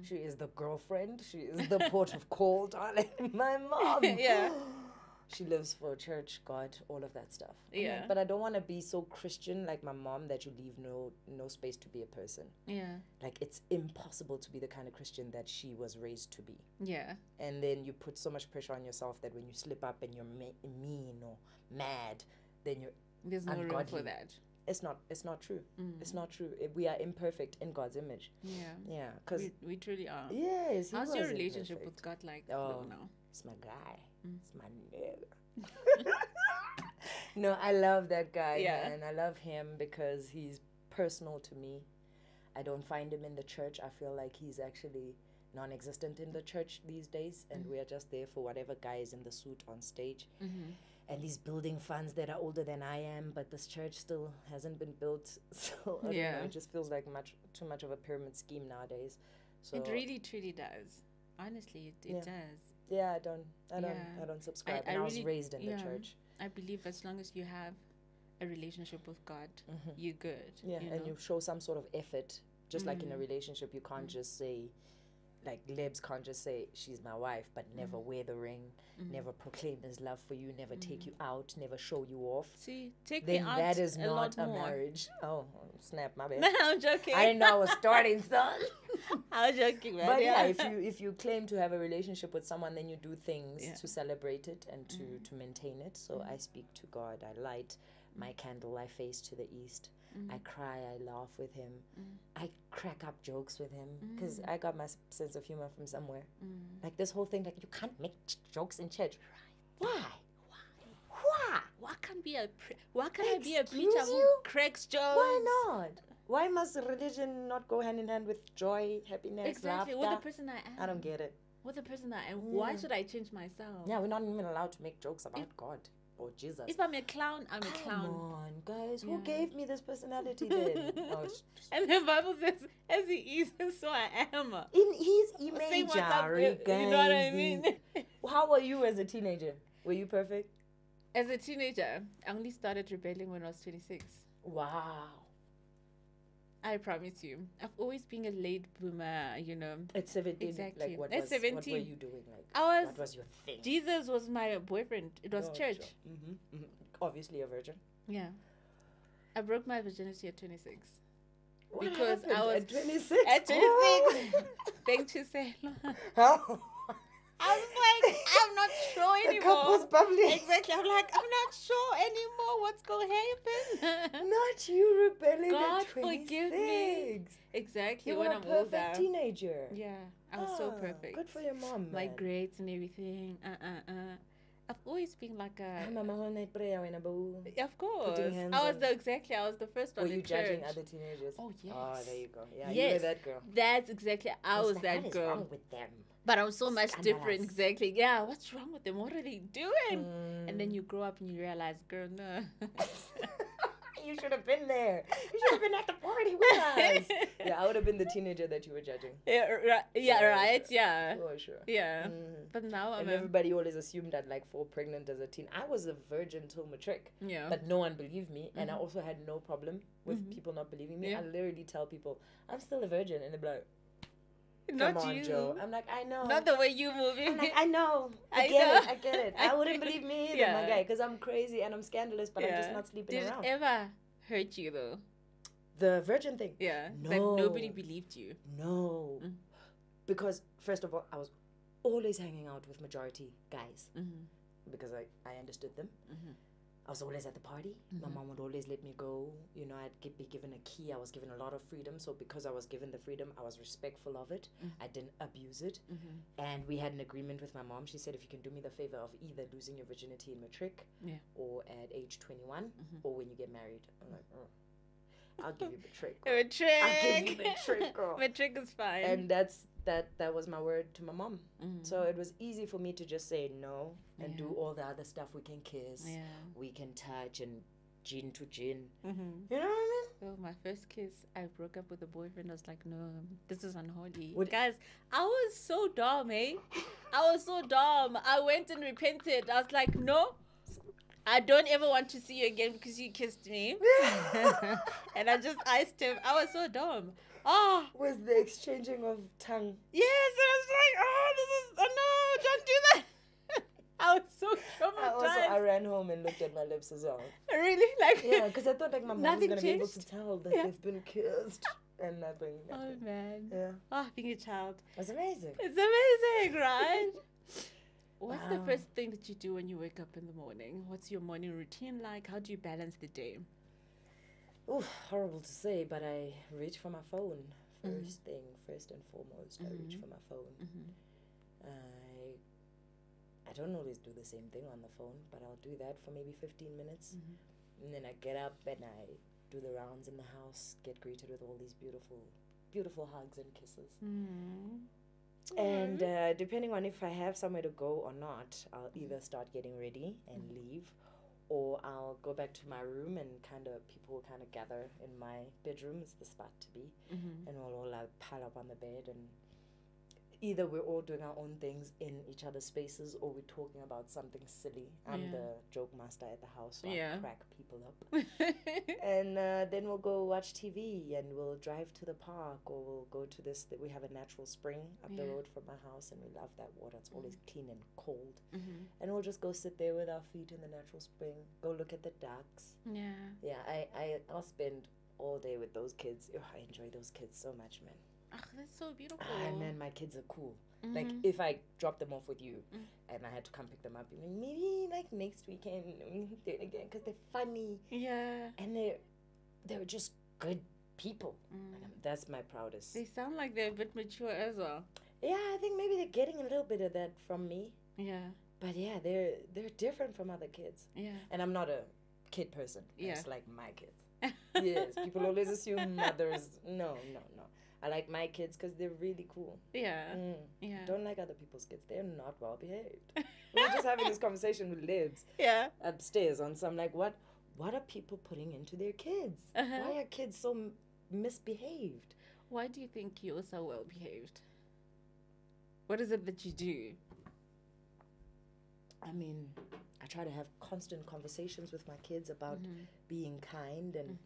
[SPEAKER 1] She is the girlfriend. She is the port of call, darling. My mom. Yeah. She lives for church, God, all of that stuff. Yeah. But I don't want to be so Christian like my mom that you leave no space to be a person. Yeah. Like, it's impossible to be the kind of Christian that she was raised to be. Yeah. And then you put so much pressure on yourself that when you slip up and you're mean or mad, then
[SPEAKER 2] there's no room for that.
[SPEAKER 1] It's not true. It's not true. We are imperfect in God's image. Yeah. Yeah. Because
[SPEAKER 2] we truly are.
[SPEAKER 1] Yes.
[SPEAKER 2] How's your relationship with God like now?
[SPEAKER 1] It's my guy. It's my nigga. No, I love that guy, man. I love him because he's personal to me. I don't find him in the church. I feel like he's actually non-existent in the church these days, and we are just there for whatever guy is in the suit on stage. and these building funds that are older than I am, but this church still hasn't been built. So I don't know, it just feels like too much of a pyramid scheme nowadays. So
[SPEAKER 2] it really truly does. Honestly, it does.
[SPEAKER 1] Yeah, I don't subscribe. I was raised in the church.
[SPEAKER 2] I believe as long as you have a relationship with God, you're good.
[SPEAKER 1] Yeah, and you show some sort of effort. Just like in a relationship, you can't just say, like Lebs can't just say she's my wife, but never wear the ring, never proclaim his love for you, never take you out, never show you off.
[SPEAKER 2] See, take
[SPEAKER 1] then
[SPEAKER 2] me out.
[SPEAKER 1] That is
[SPEAKER 2] a
[SPEAKER 1] not
[SPEAKER 2] lot
[SPEAKER 1] a
[SPEAKER 2] more.
[SPEAKER 1] marriage. Oh, snap, my bad.
[SPEAKER 2] No, I'm joking.
[SPEAKER 1] I didn't know I was starting, son.
[SPEAKER 2] I was joking, man.
[SPEAKER 1] But yeah, if you claim to have a relationship with someone, then you do things to celebrate it and to maintain it. So I speak to God. I light my candle. I face to the east. I cry, I laugh with him. I crack up jokes with him because I got my sense of humor from somewhere. Like this whole thing, like you can't make jokes in church. Right. Why?
[SPEAKER 2] Why can't I be a preacher who cracks jokes?
[SPEAKER 1] Why not? Why must religion not go hand in hand with joy, happiness,
[SPEAKER 2] exactly.
[SPEAKER 1] laughter?
[SPEAKER 2] With the person I am.
[SPEAKER 1] I don't get it.
[SPEAKER 2] With the person I am. Why should I change myself?
[SPEAKER 1] Yeah, we're not even allowed to make jokes about God. Oh, Jesus.
[SPEAKER 2] If I'm a clown, I'm a clown.
[SPEAKER 1] Come on, guys. Who gave me this personality then?
[SPEAKER 2] And the Bible says, as he is, so I am.
[SPEAKER 1] In his imagery, guys.
[SPEAKER 2] You know what I mean?
[SPEAKER 1] How were you as a teenager? Were you perfect?
[SPEAKER 2] As a teenager, I only started rebelling when I was 26.
[SPEAKER 1] Wow.
[SPEAKER 2] I promise you. I've always been a late bloomer, you know.
[SPEAKER 1] At 17,
[SPEAKER 2] exactly.
[SPEAKER 1] Like what
[SPEAKER 2] At 17.
[SPEAKER 1] What were you doing? Like, what was your thing?
[SPEAKER 2] Jesus was my boyfriend. It was church.
[SPEAKER 1] Obviously a virgin.
[SPEAKER 2] Yeah. I broke my virginity at 26.
[SPEAKER 1] What
[SPEAKER 2] because
[SPEAKER 1] happened?
[SPEAKER 2] I was
[SPEAKER 1] at 26.
[SPEAKER 2] At 26. Oh. Thank you, say.
[SPEAKER 1] How?
[SPEAKER 2] I was like, I'm not sure anymore.
[SPEAKER 1] The cup was bubbling.
[SPEAKER 2] Exactly. I'm like, I'm not sure anymore what's going to happen.
[SPEAKER 1] Not you rebelling
[SPEAKER 2] God
[SPEAKER 1] at 26.
[SPEAKER 2] forgive me. Exactly.
[SPEAKER 1] You
[SPEAKER 2] when
[SPEAKER 1] were
[SPEAKER 2] I'm
[SPEAKER 1] a perfect
[SPEAKER 2] older.
[SPEAKER 1] teenager.
[SPEAKER 2] Yeah. I was so perfect.
[SPEAKER 1] Good for your mom,
[SPEAKER 2] My
[SPEAKER 1] man.
[SPEAKER 2] grades and everything. I've always been like a...
[SPEAKER 1] Mama whole night prayer when
[SPEAKER 2] Of course.
[SPEAKER 1] Putting hands
[SPEAKER 2] I was
[SPEAKER 1] on-
[SPEAKER 2] I was the first one
[SPEAKER 1] Were you
[SPEAKER 2] in church.
[SPEAKER 1] judging other teenagers?
[SPEAKER 2] Oh, yes.
[SPEAKER 1] Oh, there you go. Yeah,
[SPEAKER 2] Yes.
[SPEAKER 1] you were that girl.
[SPEAKER 2] That's exactly... I was
[SPEAKER 1] like,
[SPEAKER 2] that
[SPEAKER 1] what is
[SPEAKER 2] girl.
[SPEAKER 1] wrong with them?
[SPEAKER 2] But I'm so much different.
[SPEAKER 1] Scandalous.
[SPEAKER 2] Exactly. Yeah, what's wrong with them? What are they doing? And then you grow up and you realize, girl, no.
[SPEAKER 1] You should have been there. You should have been at the party with us. Yeah, I would have been the teenager that you were judging.
[SPEAKER 2] Yeah, right? Yeah.
[SPEAKER 1] For sure.
[SPEAKER 2] Yeah. But now
[SPEAKER 1] And everybody always assumed I'd like fall pregnant as a teen. I was a virgin till matric.
[SPEAKER 2] Yeah.
[SPEAKER 1] But no one believed me. And I also had no problem with people not believing me.
[SPEAKER 2] Yeah.
[SPEAKER 1] I literally tell people, I'm still a virgin. And they're like,
[SPEAKER 2] Not
[SPEAKER 1] come on,
[SPEAKER 2] you.
[SPEAKER 1] Joe. I'm like, I know.
[SPEAKER 2] Not the way you moving.
[SPEAKER 1] I'm like, I know.
[SPEAKER 2] I
[SPEAKER 1] I get it. I wouldn't believe me either, my guy, because I'm crazy and I'm scandalous, but I'm just not sleeping around.
[SPEAKER 2] Did it ever hurt you, though?
[SPEAKER 1] The virgin thing?
[SPEAKER 2] Yeah.
[SPEAKER 1] No.
[SPEAKER 2] That nobody believed you.
[SPEAKER 1] No. Because, first of all, I was always hanging out with majority guys because I understood them. I was always at the party. My mom would always let me go. You know, I'd be given a key. I was given a lot of freedom. So because I was given the freedom, I was respectful of it. I didn't abuse it. And we had an agreement with my mom. She said, if you can do me the favor of either losing your virginity in matric or at age 21 or when you get married. I'm like, I'll give you matric. Girl.
[SPEAKER 2] Matric.
[SPEAKER 1] I'll give you matric, girl.
[SPEAKER 2] Matric is fine.
[SPEAKER 1] And that was my word to my mom. So it was easy for me to just say no and do all the other stuff. We can kiss, we can touch and gin to gin. You know what I mean?
[SPEAKER 2] Oh, my first kiss, I broke up with a boyfriend. I was like, no, this is unholy. Guys, I was so dumb, eh? I was so dumb. I went and repented. I was like, no, I don't ever want to see you again because you kissed me. And I just iced him. I was so dumb. Oh.
[SPEAKER 1] Was the exchanging of tongue?
[SPEAKER 2] Yes, and I was like, no, don't do that. I was so traumatized.
[SPEAKER 1] I ran home and looked at my lips as well.
[SPEAKER 2] Really? Like,
[SPEAKER 1] yeah, because I thought like my mom was
[SPEAKER 2] nothing
[SPEAKER 1] going to be able to
[SPEAKER 2] changed?
[SPEAKER 1] tell that they've been kissed and nothing.
[SPEAKER 2] Oh, man.
[SPEAKER 1] Yeah.
[SPEAKER 2] Oh, being a child.
[SPEAKER 1] It's amazing.
[SPEAKER 2] It's amazing, right? What's the
[SPEAKER 1] Wow.
[SPEAKER 2] first thing that you do when you wake up in the morning? What's your morning routine like? How do you balance the day?
[SPEAKER 1] Ooh, horrible to say, but I reach for my phone first thing, first and foremost. I reach for my phone. I don't always do the same thing on the phone, but I'll do that for maybe 15 minutes. And then I get up and I do the rounds in the house, get greeted with all these beautiful, beautiful hugs and kisses. And depending on if I have somewhere to go or not, I'll either start getting ready and leave, or I'll go back to my room and people will kind of gather in my bedroom. It's the spot to be. And we'll all pile up on the bed, and either we're all doing our own things in each other's spaces, or we're talking about something silly. I'm the joke master at the house, so I crack people up. And then we'll go watch TV, and we'll drive to the park, or we'll go to this. We have a natural spring up the road from my house, and we love that water. It's always clean and cold. And we'll just go sit there with our feet in the natural spring, go look at the ducks. I'll spend all day with those kids. I enjoy those kids so much, man.
[SPEAKER 2] Oh, that's so beautiful.
[SPEAKER 1] Man, my kids are cool. Like, if I drop them off with you and I had to come pick them up, maybe like next weekend we can do it again, because they're funny.
[SPEAKER 2] Yeah.
[SPEAKER 1] And they're just good people. And that's my proudest.
[SPEAKER 2] They sound like they're a bit mature as well.
[SPEAKER 1] Yeah, I think maybe they're getting a little bit of that from me.
[SPEAKER 2] Yeah.
[SPEAKER 1] But yeah, they're different from other kids.
[SPEAKER 2] Yeah.
[SPEAKER 1] And I'm not a kid person.
[SPEAKER 2] Yeah.
[SPEAKER 1] It's like my kids. Yes, people always assume mothers. No. I like my kids because they're really cool.
[SPEAKER 2] Yeah. Yeah.
[SPEAKER 1] Don't like other people's kids. They're not well behaved. We were just having this conversation with Libs upstairs on some, like, what are people putting into their kids? Why are kids so misbehaved?
[SPEAKER 2] Why do you think you're so well behaved? What is it that you do?
[SPEAKER 1] I mean, I try to have constant conversations with my kids about being kind and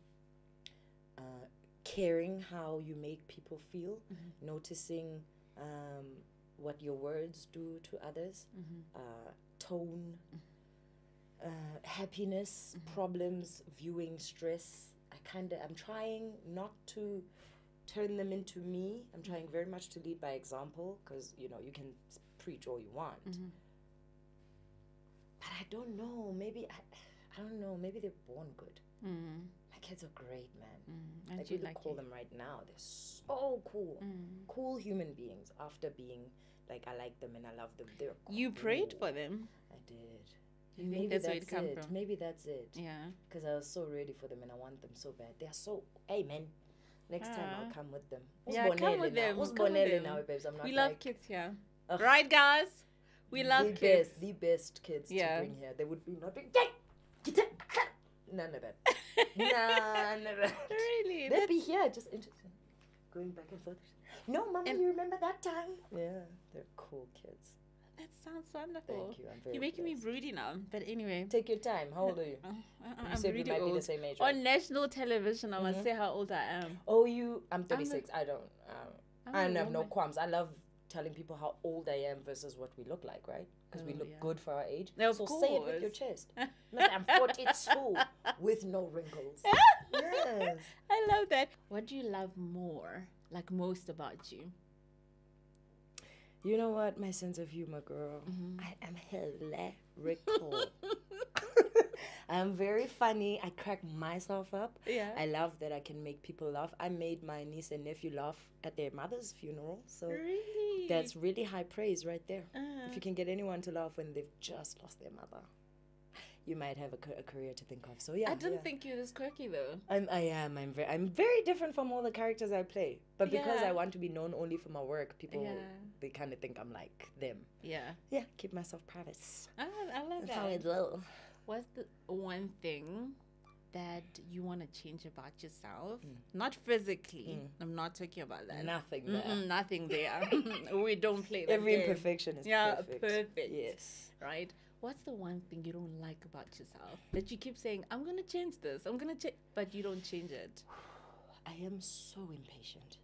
[SPEAKER 1] caring how you make people feel, noticing what your words do to others, tone, happiness, problems, viewing stress. I'm trying not to turn them into me. I'm trying very much to lead by example, because, you can preach all you want. But I don't know, maybe, I don't know, maybe they're born good. My kids are great, man. Like, we could call them right now. They're so cool. Cool human beings. After being, like, I like them and I love them. They're cool.
[SPEAKER 2] You prayed for them.
[SPEAKER 1] I did.
[SPEAKER 2] You think that's where it come from?
[SPEAKER 1] Maybe that's it.
[SPEAKER 2] Yeah.
[SPEAKER 1] Because I was so ready for them and I want them so bad. They're so, hey, man. Next time I'll come with them.
[SPEAKER 2] Yeah, come with them.
[SPEAKER 1] Who's Bonelli now, babes? I'm not
[SPEAKER 2] we love kids here. Right, guys? We love kids.
[SPEAKER 1] The best kids to bring here. They would be not being... None of that. None of that.
[SPEAKER 2] Really?
[SPEAKER 1] They'd be here, just interesting. Going back and forth. No, Mama, you remember that time? Yeah, they're cool kids.
[SPEAKER 2] That sounds wonderful.
[SPEAKER 1] Thank you. I'm very
[SPEAKER 2] You're making
[SPEAKER 1] blessed.
[SPEAKER 2] me broody now. But anyway.
[SPEAKER 1] Take your time. How old are you?
[SPEAKER 2] I'm
[SPEAKER 1] said
[SPEAKER 2] really
[SPEAKER 1] we might
[SPEAKER 2] old.
[SPEAKER 1] be the same age, right?
[SPEAKER 2] On national television, I must say how old I am.
[SPEAKER 1] Oh, I'm 36. I don't... I have no
[SPEAKER 2] woman.
[SPEAKER 1] qualms. I love telling people how old I am versus what we look like, right? Because we look good for our age.
[SPEAKER 2] Of
[SPEAKER 1] so
[SPEAKER 2] course.
[SPEAKER 1] say it with your chest. I'm 42 with no wrinkles. Yes.
[SPEAKER 2] I love that. What do you love more, like most about you?
[SPEAKER 1] You know what? My sense of humor, girl. I am hysterical. I'm very funny. I crack myself up.
[SPEAKER 2] Yeah.
[SPEAKER 1] I love that I can make people laugh. I made my niece and nephew laugh at their mother's funeral. So
[SPEAKER 2] Really?
[SPEAKER 1] that's really high praise right there. If you can get anyone to laugh when they've just lost their mother, you might have a career to think of. So yeah.
[SPEAKER 2] I didn't think you were this quirky though.
[SPEAKER 1] I'm very different from all the characters I play. But because I want to be known only for my work, people they kind of think I'm like them.
[SPEAKER 2] Yeah.
[SPEAKER 1] Yeah, keep myself private.
[SPEAKER 2] I love
[SPEAKER 1] That's how I
[SPEAKER 2] that.
[SPEAKER 1] do.
[SPEAKER 2] What's the one thing that you want to change about yourself? Not physically. I'm not talking about that.
[SPEAKER 1] Nothing there.
[SPEAKER 2] Nothing there. We don't play that
[SPEAKER 1] Every
[SPEAKER 2] game.
[SPEAKER 1] imperfection is
[SPEAKER 2] perfect.
[SPEAKER 1] Yes.
[SPEAKER 2] Right? What's the one thing you don't like about yourself that you keep saying, I'm going to change this, I'm going to change, but you don't change it?
[SPEAKER 1] I am so impatient.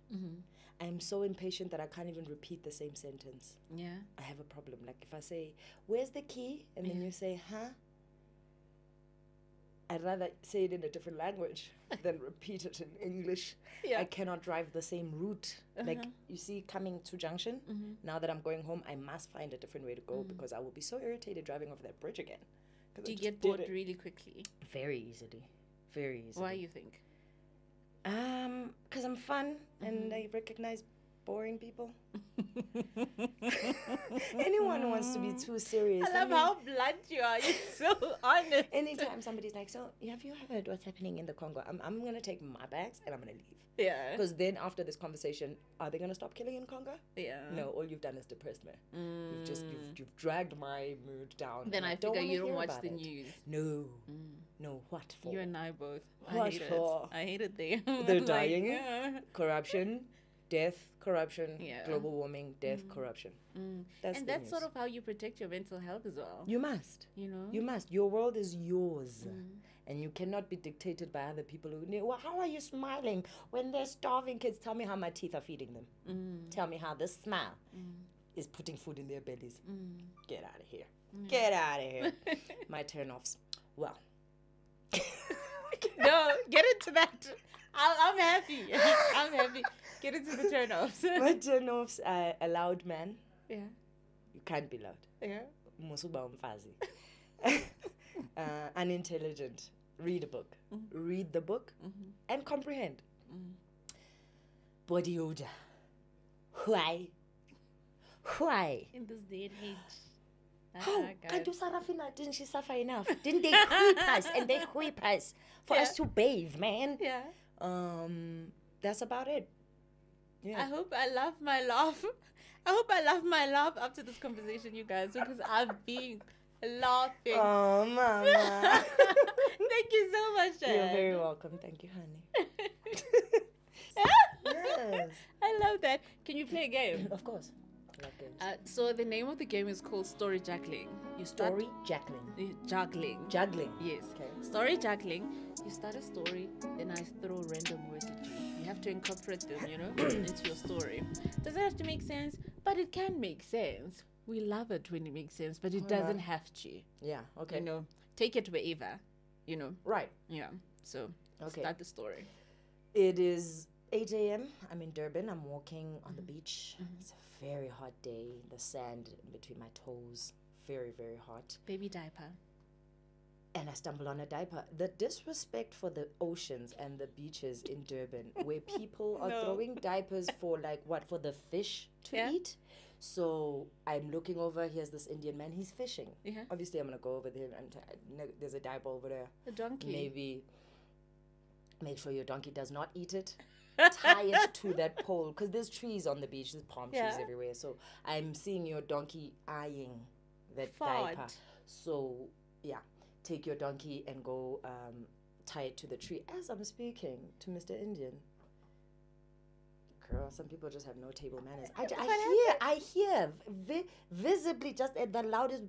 [SPEAKER 1] I am so impatient that I can't even repeat the same sentence.
[SPEAKER 2] Yeah.
[SPEAKER 1] I have a problem. Like if I say, where's the key? And then you say, huh? I'd rather say it in a different language than repeat it in English.
[SPEAKER 2] Yeah.
[SPEAKER 1] I cannot drive the same route. Like, you see, coming to Junction, now that I'm going home, I must find a different way to go because I will be so irritated driving over that bridge again.
[SPEAKER 2] Do you get bored really quickly?
[SPEAKER 1] Very easily. Very easily.
[SPEAKER 2] Why you think?
[SPEAKER 1] Because I'm fun and I recognize boring people. Anyone who wants to be too serious.
[SPEAKER 2] I love how blunt you are. You're so honest.
[SPEAKER 1] Anytime somebody's like, so have you heard what's happening in the Congo? I'm going to take my bags and I'm going to leave.
[SPEAKER 2] Yeah.
[SPEAKER 1] Because then after this conversation, are they going to stop killing in Congo?
[SPEAKER 2] Yeah.
[SPEAKER 1] No, all you've done is depressed me. You've dragged my mood down.
[SPEAKER 2] Then I figure you don't watch the news.
[SPEAKER 1] No. No, what for?
[SPEAKER 2] You and I both.
[SPEAKER 1] What for?
[SPEAKER 2] I hate it there.
[SPEAKER 1] They're dying. Corruption, death, corruption,
[SPEAKER 2] Yeah.
[SPEAKER 1] global warming, death, corruption.
[SPEAKER 2] That's sort of how you protect your mental health as well.
[SPEAKER 1] You must.
[SPEAKER 2] You know?
[SPEAKER 1] You must. Your world is yours. And you cannot be dictated by other people who, well, how are you smiling when they're starving kids? Tell me how my teeth are feeding them. Tell me how this smile is putting food in their bellies. Get out of here. Get out of here. My turn-offs. Well.
[SPEAKER 2] No, get into that. I'm happy. I'm happy. Get into the turn-offs.
[SPEAKER 1] My turn-offs are a loud man.
[SPEAKER 2] Yeah.
[SPEAKER 1] You can't be loud.
[SPEAKER 2] Yeah.
[SPEAKER 1] Musuba umfazi. Unintelligent. Read a book. Read the book and comprehend. Body odor. Why? Why?
[SPEAKER 2] In this day and age.
[SPEAKER 1] How? Kanti Sarafina, didn't she suffer enough? Didn't they whip us and they whip us for us to bathe, man?
[SPEAKER 2] Yeah.
[SPEAKER 1] That's about it. Yeah.
[SPEAKER 2] I hope I laugh my laugh. I hope I laugh my laugh after this conversation, you guys, because I've been laughing.
[SPEAKER 1] Oh, mama.
[SPEAKER 2] Thank you so much, Jen.
[SPEAKER 1] You're very welcome. Thank you, honey. Yes.
[SPEAKER 2] I love that. Can you play a game?
[SPEAKER 1] Of course. I love games.
[SPEAKER 2] So the name of the game is called Story Juggling. You start
[SPEAKER 1] Story juggling.
[SPEAKER 2] juggling.
[SPEAKER 1] Juggling.
[SPEAKER 2] Yes.
[SPEAKER 1] Okay.
[SPEAKER 2] Story juggling. You start a story, then I throw random words at you. You have to incorporate them, into your story. Doesn't have to make sense, but it can make sense. We love it when it makes sense, but it doesn't have to.
[SPEAKER 1] Yeah. Okay.
[SPEAKER 2] Take it wherever,
[SPEAKER 1] Right.
[SPEAKER 2] Yeah. So
[SPEAKER 1] Okay.
[SPEAKER 2] start the story.
[SPEAKER 1] It is 8 a.m. I'm in Durban. I'm walking on the beach. It's a very hot day. The sand in between my toes. Very, very hot.
[SPEAKER 2] Baby diaper.
[SPEAKER 1] And I stumble on a diaper. The disrespect for the oceans and the beaches in Durban, where people are throwing diapers for for the fish to eat. So I'm looking over. Here's this Indian man. He's fishing.
[SPEAKER 2] Yeah.
[SPEAKER 1] Obviously, I'm gonna go over there and there's a diaper over there.
[SPEAKER 2] A donkey.
[SPEAKER 1] Maybe make sure your donkey does not eat it. Tie it to that pole because there's trees on the beach. There's palm trees everywhere. So I'm seeing your donkey eyeing that diaper. So yeah. Take your donkey and go tie it to the tree. As I'm speaking to Mr. Indian, girl, some people just have no table manners. I hear visibly just at the loudest.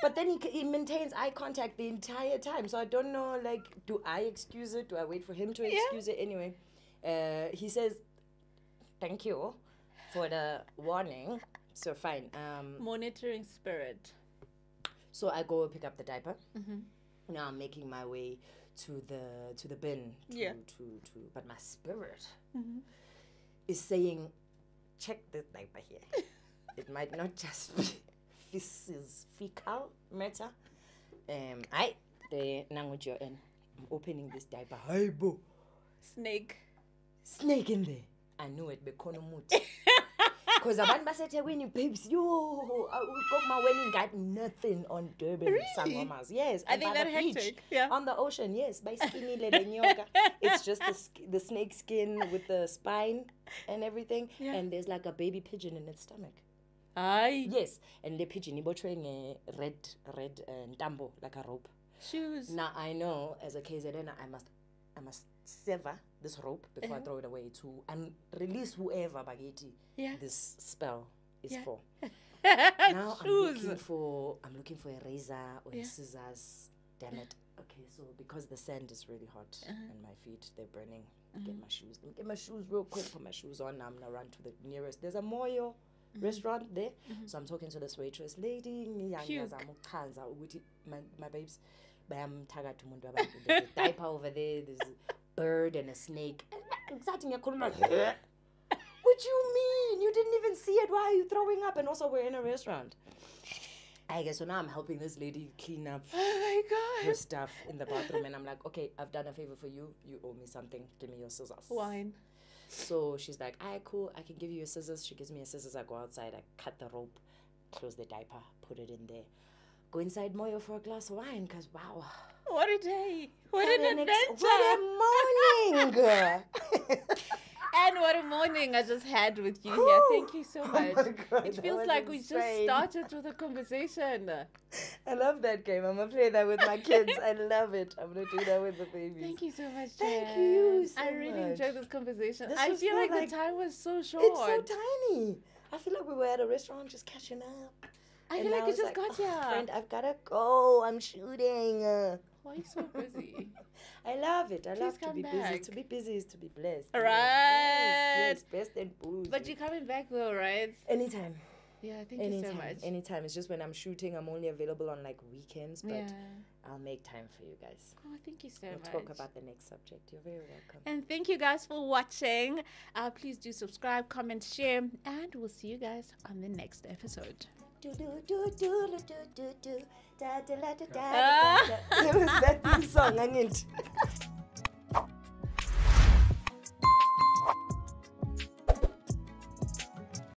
[SPEAKER 1] But then he maintains eye contact the entire time. So I don't know, do I excuse it? Do I wait for him to excuse it? Anyway, he says, thank you for the warning. So fine.
[SPEAKER 2] Monitoring spirit.
[SPEAKER 1] So I go pick up the diaper. Now I'm making my way to the bin. But my spirit is saying, check this diaper here. It might not just be fecal matter. I'm opening this diaper. Hi, bo.
[SPEAKER 2] Snake
[SPEAKER 1] in there. I knew it. Because abantu baseThekwini, babes, when you got nothing on Durban.
[SPEAKER 2] Really?
[SPEAKER 1] Yes.
[SPEAKER 2] I think that hectic. Yeah.
[SPEAKER 1] On the ocean, yes. By skinny nyoka. It's just the snake skin with the spine and everything. Yeah. And there's like a baby pigeon in its stomach.
[SPEAKER 2] Aye.
[SPEAKER 1] Yes. And the pigeon, he portraying a red ntambo, like a rope.
[SPEAKER 2] Shoes.
[SPEAKER 1] Now I know as a KZN, I must sever this rope before I throw it away and release whoever bageti this spell is for. Now I'm looking for a razor or a scissors. Damn it. Okay, so because the sand is really hot and my feet, they're burning. Get my shoes. Let me get my shoes real quick. Put my shoes on. Now I'm gonna run to the nearest. There's a Moyo restaurant there. So I'm talking to this waitress lady. My babes. There's a diaper over there. There's a bird and a snake. What you mean? You didn't even see it. Why are you throwing up? And also, we're in a restaurant. I guess so now I'm helping this lady clean up her stuff in the bathroom. And I'm like, okay, I've done a favor for you. You owe me something. Give me your scissors.
[SPEAKER 2] Wine.
[SPEAKER 1] So she's like, all right, cool, I can give you your scissors. She gives me her scissors. I go outside, I cut the rope, close the diaper, put it in there. Go inside Moyo for a glass of wine, because wow.
[SPEAKER 2] What a day. What an adventure.
[SPEAKER 1] What a morning.
[SPEAKER 2] And what a morning I just had with you here. Thank you so much.
[SPEAKER 1] Oh my God,
[SPEAKER 2] it
[SPEAKER 1] that
[SPEAKER 2] feels
[SPEAKER 1] was
[SPEAKER 2] like we
[SPEAKER 1] insane.
[SPEAKER 2] just started with a conversation.
[SPEAKER 1] I love that game. I'm going to play that with my kids. I love it. I'm going to do that with the babies.
[SPEAKER 2] Thank you so much,
[SPEAKER 1] Thank
[SPEAKER 2] Jan.
[SPEAKER 1] you so
[SPEAKER 2] I really
[SPEAKER 1] much.
[SPEAKER 2] enjoyed this conversation.
[SPEAKER 1] This
[SPEAKER 2] I
[SPEAKER 1] was
[SPEAKER 2] feel
[SPEAKER 1] so
[SPEAKER 2] like
[SPEAKER 1] like-
[SPEAKER 2] the time was so short.
[SPEAKER 1] It's so tiny. I feel like we were at a restaurant just catching up.
[SPEAKER 2] I
[SPEAKER 1] And
[SPEAKER 2] feel like
[SPEAKER 1] now
[SPEAKER 2] you
[SPEAKER 1] it's
[SPEAKER 2] just got
[SPEAKER 1] "Oh,
[SPEAKER 2] here.
[SPEAKER 1] friend, I've got to go. I'm shooting.
[SPEAKER 2] Why are you so busy?
[SPEAKER 1] I love it. I
[SPEAKER 2] Please
[SPEAKER 1] love to
[SPEAKER 2] come
[SPEAKER 1] be
[SPEAKER 2] back.
[SPEAKER 1] busy. To be busy is to be blessed.
[SPEAKER 2] Right.
[SPEAKER 1] Yes, best and booze.
[SPEAKER 2] But you're coming back though, right?
[SPEAKER 1] Anytime.
[SPEAKER 2] Yeah, thank
[SPEAKER 1] Anytime.
[SPEAKER 2] you so much.
[SPEAKER 1] Anytime. It's just when I'm shooting, I'm only available on like weekends, but
[SPEAKER 2] Yeah.
[SPEAKER 1] I'll make time for you guys.
[SPEAKER 2] Oh, thank you so
[SPEAKER 1] We'll
[SPEAKER 2] much.
[SPEAKER 1] talk about the next subject. You're very welcome.
[SPEAKER 2] And thank you guys for watching. Please do subscribe, comment, share, and we'll see you guys on the next episode.
[SPEAKER 1] Do do do do do do do da da da da da. It was that theme song, I need.